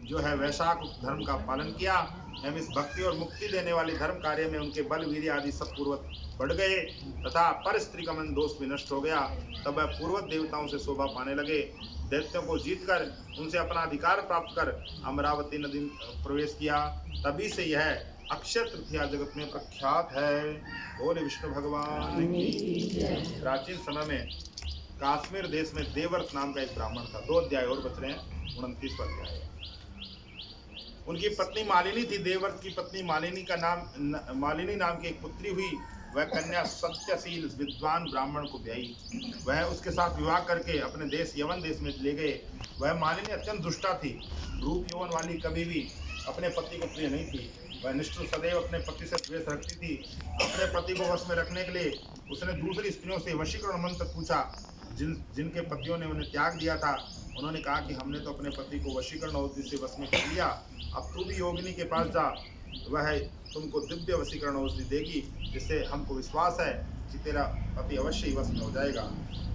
जो है वैशाख धर्म का पालन किया एवं इस भक्ति और मुक्ति देने वाले धर्म कार्य में उनके बल वीर्य आदि सब पूर्वक बढ़ गए तथा पर स्त्री का मन दोष भी नष्ट हो गया। तब वह पूर्वत देवताओं से शोभा पाने लगे। दैत्यों को जीतकर उनसे अपना अधिकार प्राप्त कर अमरावती नदी प्रवेश किया। तभी से यह अक्षय तृतीया जगत में प्रख्यात है। बोले विष्णु भगवान की। प्राचीन समय में काश्मीर देश में देवर्त नाम का एक ब्राह्मण था। 2 अध्याय और बच रहे हैं, 29वां अध्याय। उनकी पत्नी मालिनी थी। देवर्त की पत्नी मालिनी का नाम मालिनी नाम की एक पुत्री हुई। वह कन्या सत्यशील विद्वान ब्राह्मण को ब्याई। वह उसके साथ विवाह करके अपने देश यवन देश में ले गए। वह मालिनी अत्यंत दुष्टा थी। रूप यौवन वाली कभी भी अपने पति को प्रिय नहीं थी। वह निष्ठुर सदैव अपने पति से द्वेष रखती थी। अपने पति को वश में रखने के लिए उसने दूसरी स्त्रियों से वशीकरण मंत्र पूछा। जिनके पतियों ने उन्हें त्याग दिया था उन्होंने कहा कि हमने तो अपने पति को वशीकरण औषधि से वश में कर लिया, अब तू भी योगिनी के पास जा, वह तुमको दिव्य वशीकरण औषधि देगी, जिससे हमको विश्वास है कि तेरा पति अवश्य ही वश में हो जाएगा।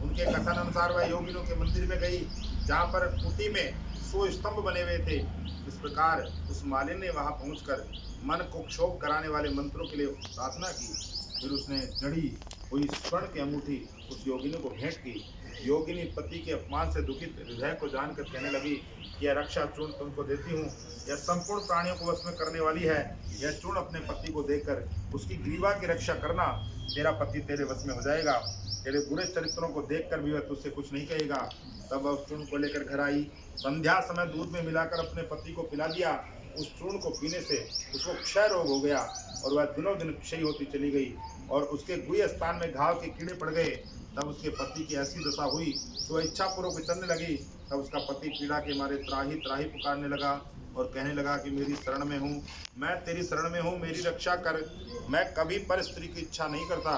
उनके कथन अनुसार वह योगिनियों के मंदिर में गई, जहाँ पर कुटी में 100 स्तंभ बने हुए थे। इस प्रकार उस मालिनी ने वहां पहुंचकर मन को क्षोभ कराने वाले मंत्रों के लिए प्रार्थना की। फिर उसने जड़ी हुई स्वर्ण की अंगूठी उस योगिनी को भेंट की। योगिनी पति के अपमान से दुखित हृदय को जानकर कहने लगी, यह रक्षा चूर्ण तुमको देती हूँ, यह संपूर्ण प्राणियों को वश में करने वाली है। यह चूर्ण अपने पति को देकर उसकी ग्रीवा की रक्षा करना, तेरा पति तेरे वश में हो जाएगा। तेरे बुरे चरित्रों को देखकर भी वह तुझसे कुछ नहीं कहेगा। तब वह उस चूर्ण को लेकर घर आई। संध्या समय दूध में मिलाकर अपने पति को पिला दिया। उस चूर्ण को पीने से उसको क्षय रोग हो गया और वह दिनों दिन क्षय होती चली गई और उसके गुह्य स्थान में घाव के कीड़े पड़ गए। तब उसके पति की ऐसी दशा हुई तो वह इच्छा पूर्वक विचरने लगी। तब उसका पति पीड़ा के मारे त्राही त्राही पुकारने लगा और कहने लगा कि मेरी शरण में हूँ, मैं तेरी शरण में हूँ, मेरी रक्षा कर। मैं कभी पर स्त्री की इच्छा नहीं करता,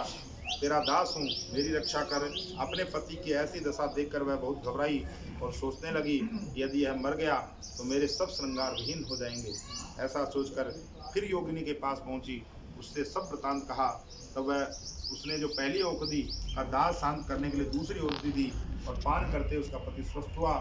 तेरा दास हूँ, मेरी रक्षा कर। अपने पति की ऐसी दशा देखकर वह बहुत घबराई और सोचने लगी, यदि यह मर गया तो मेरे सब श्रृंगार विहीन हो जाएंगे। ऐसा सोचकर फिर योगिनी के पास पहुंची, उससे सब वृतांत कहा। तब वह उसने जो पहली औषधि का दाह शांत करने के लिए दूसरी औषधि दी और पान करते उसका पति स्वस्थ हुआ।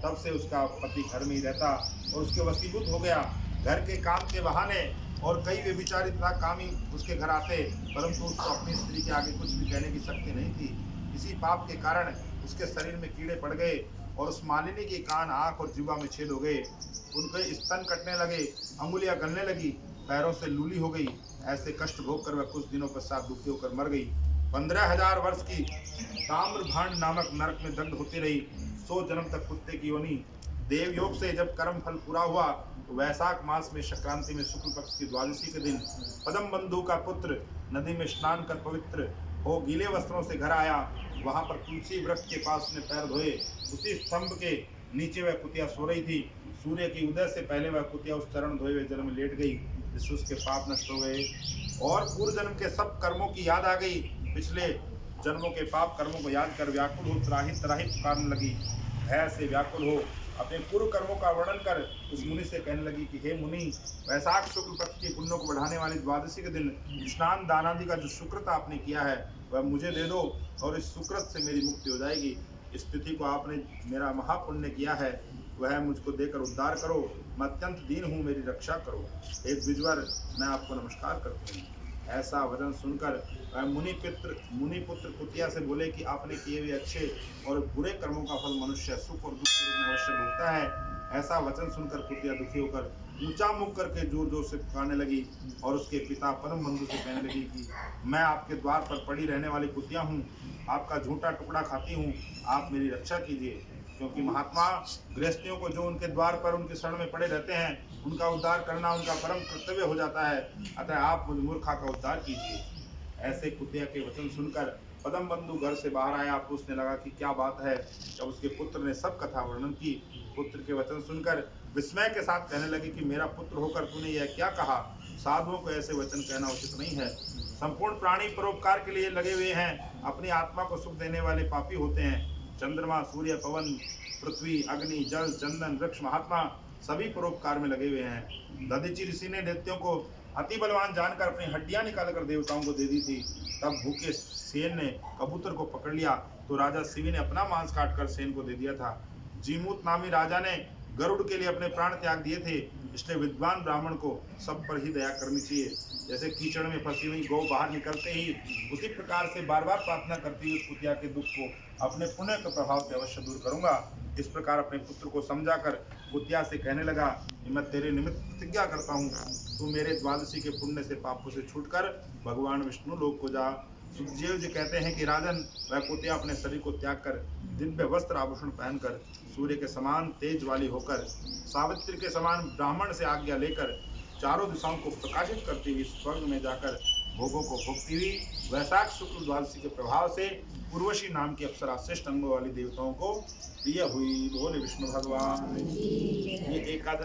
तब से उसका पति घर में ही रहता और उसके वशीभूत हो गया। घर के काम के बहाने और कई व्यभिचारी तथा कामी उसके घर आते, परंतु उसको अपनी स्त्री के आगे कुछ भी कहने की शक्ति नहीं थी। इसी पाप के कारण उसके शरीर में कीड़े पड़ गए और उस मालिनी के कान, आंख और जिह्वा में छेद हो गए। उनके स्तन कटने लगे, अंगुलियां गलने लगी, पैरों से लूली हो गई। ऐसे कष्ट भोग कर वह कुछ दिनों पश्चात दुखी होकर मर गई। 15,000 वर्ष की ताम्रभांड नामक नरक में दग्ध होती रही। 100 जन्म तक कुत्ते की योनि। देवयोग से जब कर्म फल पूरा हुआ तो वैशाख मास में संक्रांति में शुक्ल पक्ष की द्वादशी के दिन पदम बंधु का पुत्र नदी में स्नान कर पवित्र हो गीले वस्त्रों से घर आया। वहां पर तुलसी वृक्ष के पास उसने पैर धोए। उसी स्तंभ के नीचे वह कुतिया सो रही थी। सूर्य की उदय से पहले वह कुतिया उस चरण धोए हुए जल में लेट गई, जिससे उसके पाप नष्ट हो गए और पूर्व जन्म के सब कर्मों की याद आ गई। पिछले जन्मों के पाप कर्मों को याद कर व्याकुल हो त्राही त्राही पुकारने लगी। भय से व्याकुल हो अपने पूर्व कर्मों का वर्णन कर उस मुनि से कहने लगी कि हे मुनि, वैशाख शुक्ल पक्ष के पुण्यों को बढ़ाने वाली द्वादशी के दिन स्नान दान आदि का जो सुकृत आपने किया है वह मुझे दे दो और इस सुकृत से मेरी मुक्ति हो जाएगी। इस तिथि को आपने मेरा महापुण्य किया है, वह मुझको देकर उद्धार करो। मैं अत्यंत दीन हूँ, मेरी रक्षा करो। एक विजवर, मैं आपको नमस्कार करती हूँ। ऐसा वचन सुनकर वह मुनि पुत्र कुतिया से बोले कि आपने किए हुए अच्छे और बुरे कर्मों का फल मनुष्य सुख और दुख के रूप में अवश्य भोगता है। ऐसा वचन सुनकर कुतिया दुखी होकर ऊंचा मुख करके जोर जोर से पुकारने लगी और उसके पिता परम बंधु से कहने लगी कि मैं आपके द्वार पर पड़ी रहने वाली कुतिया हूँ, आपका झूठा टुकड़ा खाती हूँ, आप मेरी रक्षा कीजिए। क्योंकि महात्मा गृहस्थियों को जो उनके द्वार पर उनके शरण में पड़े रहते हैं उनका उद्धार करना उनका परम कर्तव्य हो जाता है, अतः आप मुझ मूर्खा का उद्धार कीजिए। ऐसे कुतिया के वचन सुनकर पदम बंधु घर से बाहर आया। पूछने लगा कि क्या बात है। जब उसके पुत्र ने सब कथा वर्णन की, पुत्र के वचन सुनकर विस्मय के साथ कहने लगे कि मेरा पुत्र होकर तूने यह क्या कहा। साधुओं को ऐसे वचन कहना उचित नहीं है। संपूर्ण प्राणी परोपकार के लिए लगे हुए हैं, अपनी आत्मा को सुख देने वाले पापी होते हैं। चंद्रमा, सूर्य, पवन, पृथ्वी, अग्नि, जल, चंदन, वृक्ष, महात्मा सभी परोपकार में लगे हुए हैं। दधीचि ऋषि ने दैत्यों को अति बलवान जानकर अपनी हड्डियां निकालकर देवताओं को दे दी थी। तब भूखे सेन ने कबूतर को पकड़ लिया तो राजा शिवी ने अपना मांस काटकर सेन को दे दिया था। जीमूत नामी राजा ने गरुड़ के लिए अपने प्राण त्याग दिए थे, इसलिए विद्वान ब्राह्मण को सब पर ही दया करनी चाहिए। जैसे कीचड़ में फंसी हुई गौ बाहर निकलते ही उसी प्रकार से बार बार प्रार्थना करती हुई उस कुतिया के दुख को अपने पुण्य के प्रभाव से अवश्य दूर करूंगा। इस प्रकार अपने पुत्र को समझाकर कुतिया से कहने लगा कि मैं तेरे निमित्त प्रतिज्ञा करता हूँ, तू मेरे द्वादशी के पुण्य से पापों से छूटकर भगवान विष्णु लोक को जा। सुखदेव जी कहते हैं कि राजन, वह कुतिया अपने शरीर को त्याग कर दिव्य वस्त्र आभूषण पहनकर सूर्य के समान तेज वाली होकर सावित्री के समान ब्राह्मण से आज्ञा लेकर चारों दिशाओं को प्रकाशित करती हुई स्वर्ग में जाकर भोगों को भोगती हुई वैशाख शुक्ल द्वादशी के प्रभाव से उर्वशी नाम की अप्सरा श्रेष्ठ अंगों वाली देवताओं को प्रिय हुई। बोले विष्णु भगवान। ये एकादशी